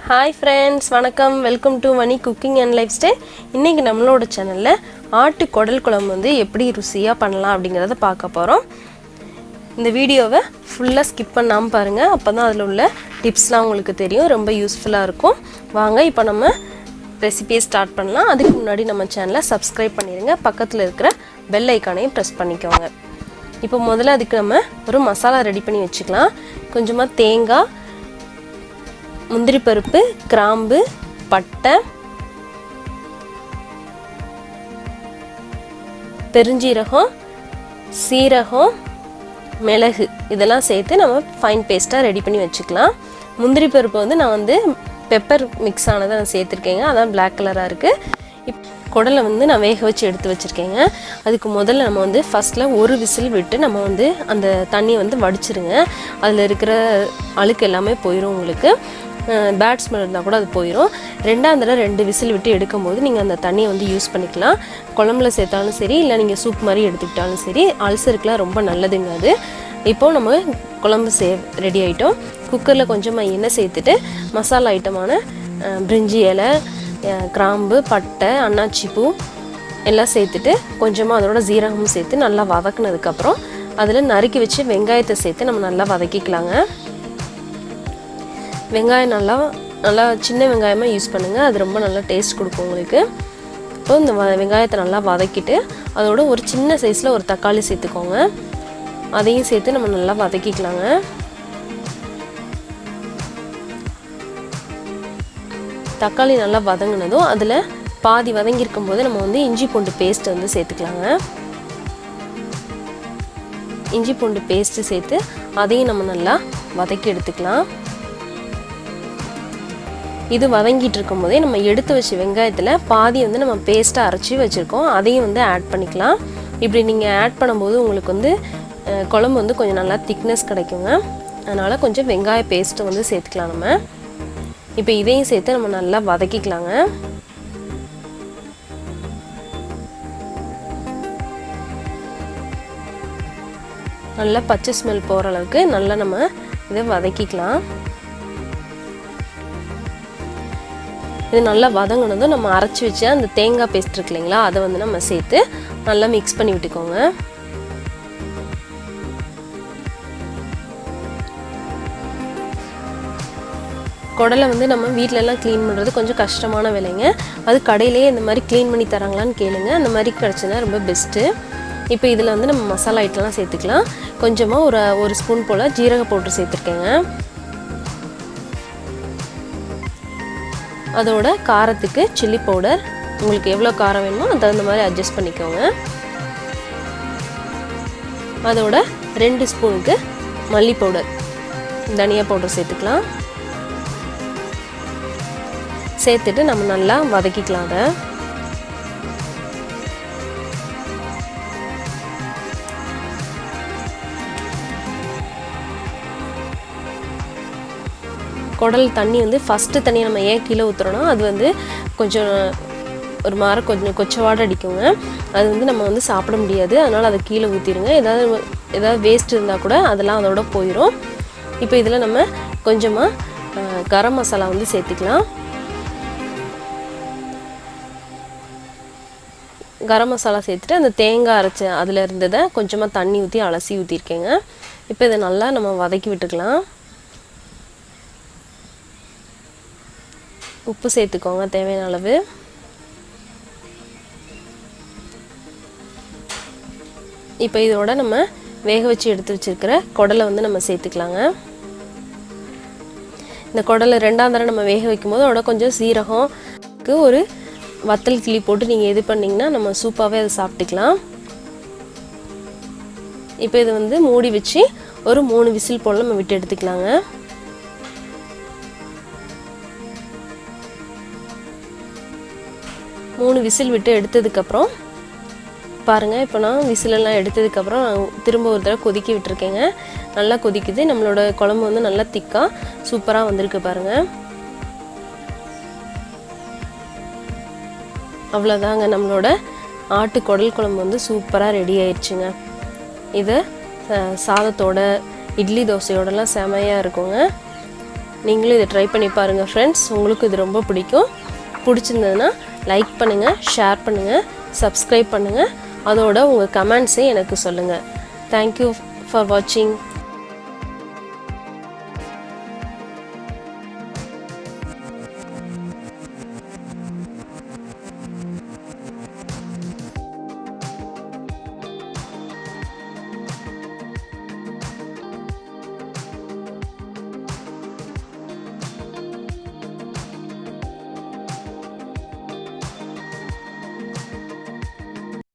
Hi friends, வணக்கம். Welcome to Mani cooking and lifestyle. இன்றைக்கி நம்மளோட சேனலில் ஆட்டு குடல் குழம்பு வந்து எப்படி ருசியாக பண்ணலாம் அப்படிங்கிறத பார்க்க போகிறோம். இந்த வீடியோவை ஃபுல்லாக ஸ்கிப் பண்ணாமல் பாருங்கள். அப்போ தான் அதில் உள்ள டிப்ஸ்லாம் உங்களுக்கு தெரியும், ரொம்ப யூஸ்ஃபுல்லாக இருக்கும். வாங்க இப்போ நம்ம ரெசிபியை ஸ்டார்ட் பண்ணலாம். அதுக்கு முன்னாடி நம்ம சேனலை சப்ஸ்கிரைப் பண்ணிடுங்க. பக்கத்தில் இருக்கிற பெல் ஐக்கானையும் ப்ரெஸ் பண்ணிக்கோங்க. இப்போ முதல்ல அதுக்கு நம்ம ஒரு மசாலா ரெடி பண்ணி வச்சுக்கலாம். கொஞ்சமாக தேங்காய், முந்திரி பருப்பு, கிராம்பு, பட்டை, பெருஞ்சீரகம், சீரகம், மிளகு இதெல்லாம் சேர்த்து நம்ம ஃபைன் பேஸ்ட்டாக ரெடி பண்ணி வச்சுக்கலாம். முந்திரி பருப்பு வந்து நான் வந்து பெப்பர் மிக்ஸ் ஆனதை நான் சேர்த்துருக்கேங்க, அதான் பிளாக் கலராக இருக்குது. குடலை வந்து நான் வேக வச்சு எடுத்து வச்சுருக்கேங்க. அதுக்கு முதல்ல நம்ம வந்து ஃபஸ்ட்டில் ஒரு விசில் விட்டு நம்ம வந்து அந்த தண்ணியை வந்து வடிச்சிருங்க. அதில் இருக்கிற அழுக்கு எல்லாமே போயிடும். உங்களுக்கு பேட் ஸ்மெல் இருந்தால் கூட அது போயிடும். ரெண்டாம் தடவை 2 விசில் விட்டு எடுக்கும்போது நீங்கள் அந்த தண்ணியை வந்து யூஸ் பண்ணிக்கலாம். குழம்புல சேர்த்தாலும் சரி, இல்லை நீங்கள் சூப் மாதிரி எடுத்துக்கிட்டாலும் சரி, அல்சருக்குலாம் ரொம்ப நல்லதுங்க அது. இப்போது நம்ம குழம்பு ரெடி ஆகிட்டோம். குக்கரில் கொஞ்சமாக எண்ணெய் சேர்த்துட்டு மசாலா ஐட்டமான பிரிஞ்சி இலை, கிராம்பு, பட்டை, அன்னாச்சி பூ எல்லாம் சேர்த்துட்டு கொஞ்சமாக அதோட ஜீரகமும் சேர்த்து நல்லா வதக்குனதுக்கப்புறம் அதில் நறுக்கி வச்சு வெங்காயத்தை சேர்த்து நம்ம நல்லா வதக்கிக்கலாங்க. வெங்காயம் நல்லா சின்ன வெங்காயமாக யூஸ் பண்ணுங்கள், அது ரொம்ப நல்லா டேஸ்ட் கொடுக்கும் உங்களுக்கு. இப்போ இந்த வெங்காயத்தை நல்லா வதக்கிட்டு அதோட ஒரு சின்ன சைஸில் ஒரு தக்காளி சேர்த்துக்கோங்க. அதையும் சேர்த்து நம்ம நல்லா வதக்கிக்கலாங்க. தக்காளி நல்லா வதங்கினதும் அதில் பாதி வதங்கியிருக்கும் போது நம்ம வந்து இஞ்சி பூண்டு பேஸ்ட் வந்து சேர்த்துக்கலாங்க. இஞ்சி பூண்டு பேஸ்ட்டு சேர்த்து அதையும் நம்ம நல்லா வதக்கி எடுத்துக்கலாம். இது வதங்கிட்டு இருக்கும் போதே நம்ம எடுத்து வச்ச வெங்காயத்தில் பாதி வந்து நம்ம பேஸ்ட்டாக அரைச்சி வச்சுருக்கோம், அதையும் வந்து ஆட் பண்ணிக்கலாம். இப்படி நீங்கள் ஆட் பண்ணும்போது உங்களுக்கு வந்து குழம்பு வந்து கொஞ்சம் நல்லா திக்னஸ் கிடைக்குங்க. அதனால் கொஞ்சம் வெங்காய பேஸ்ட்டை வந்து சேர்த்துக்கலாம் நம்ம. இப்போ இதையும் சேர்த்து நம்ம நல்லா வதக்கிக்கலாங்க. நல்லா பச்சை ஸ்மெல் போகிற அளவுக்கு நல்லா நம்ம இதை வதக்கிக்கலாம். இது நல்லா வதங்கினதும் நம்ம அரைச்சி வச்ச அந்த தேங்காய் பேஸ்ட் இருக்கு இல்லைங்களா, அதை வந்து நம்ம சேர்த்து நல்லா மிக்ஸ் பண்ணி விட்டுக்கோங்க. குடலை வந்து நம்ம வீட்டிலலாம் க்ளீன் பண்ணுறது கொஞ்சம் கஷ்டமான வேலைங்க. அது கடையிலேயே இந்த மாதிரி க்ளீன் பண்ணி தராங்களான்னு கேளுங்க, அந்த மாதிரி கிடச்சின்னா ரொம்ப பெஸ்ட்டு. இப்போ இதில் வந்து நம்ம மசாலா ஐட்டம்லாம் சேர்த்துக்கலாம். கொஞ்சமாக ஒரு ஸ்பூன் போல் ஜீரக பவுட்ரு சேர்த்துருக்கேங்க. அதோட காரத்துக்கு சில்லி பவுடர், உங்களுக்கு எவ்வளோ காரம் வேணுமோ அது தகுந்த மாதிரி அட்ஜஸ்ட் பண்ணிக்கோங்க. அதோட 2 ஸ்பூனுக்கு மல்லி பவுடர், தனியா பவுடர் சேர்த்துக்கலாம். சேர்த்துட்டு நம்ம நல்லா வதக்கிக்கலாம். அதை குடல் தண்ணி வந்து ஃபஸ்ட்டு தண்ணியை நம்ம ஏன் கீழே ஊற்றுறோன்னா அது வந்து கொஞ்சம் ஒரு மாதிரி கொஞ்சம் கொச்சவாடை அடிக்குங்க. அது வந்து நம்ம வந்து சாப்பிட முடியாது, அதனால் அதை கீழே ஊற்றிடுங்க. ஏதாவது வேஸ்ட் இருந்தால் கூட அதெல்லாம் அதோட போயிடும். இப்போ இதில் நம்ம கொஞ்சமாக கரம் மசாலா வந்து சேர்த்துக்கலாம். கரம் மசாலா சேர்த்துட்டு அந்த தேங்காய் அரைச்சி அதில் இருந்ததை கொஞ்சமாக தண்ணி ஊற்றி அலசி ஊற்றிருக்கேங்க. இப்போ இதை நல்லா நம்ம வதக்கி விட்டுக்கலாம். உப்பு சேர்த்துக்கோங்க தேவையான அளவு. இப்போ இதோட நம்ம வேக வச்சு எடுத்து வச்சுருக்கிற குடலை வந்து நம்ம சேர்த்துக்கலாங்க. இந்த குடலை 2ஆம் தடவை நம்ம வேக வைக்கும்போது அதோட கொஞ்சம் சீரகம்க்கு ஒரு வத்தல் கிளி போட்டு நீங்கள் இது பண்ணிங்கன்னா நம்ம சூப்பாகவே அதை சாப்பிட்டுக்கலாம். இப்போ இது வந்து மூடி வச்சு ஒரு 3 விசில் போல் நம்ம விட்டு எடுத்துக்கலாங்க. மூணு விசில் விட்டு எடுத்ததுக்கப்புறம் பாருங்கள், இப்போ நான் விசிலெல்லாம் எடுத்ததுக்கப்புறம் நான் திரும்ப ஒரு தடவை கொதிக்க விட்டுருக்கேங்க. நல்லா கொதிக்குது. நம்மளோட குழம்பு வந்து நல்லா திக்காக சூப்பராக வந்திருக்கு பாருங்கள். அவ்வளோதாங்க, நம்மளோட ஆட்டு குடல் குழம்பு வந்து சூப்பராக ரெடி ஆயிடுச்சுங்க. இதை சாதத்தோட இட்லி தோசையோடலாம் செமையாக இருக்குங்க. நீங்களும் இதை ட்ரை பண்ணி பாருங்கள் ஃப்ரெண்ட்ஸ். உங்களுக்கு இது ரொம்ப பிடிக்கும். பிடிச்சிருந்ததுன்னா லைக் பண்ணுங்கள், ஷேர் பண்ணுங்கள், சப்ஸ்கிரைப் பண்ணுங்கள். அதோட உங்கள் கமெண்ட்ஸை எனக்கு சொல்லுங்கள். தேங்க்யூ ஃபார் வாட்சிங்.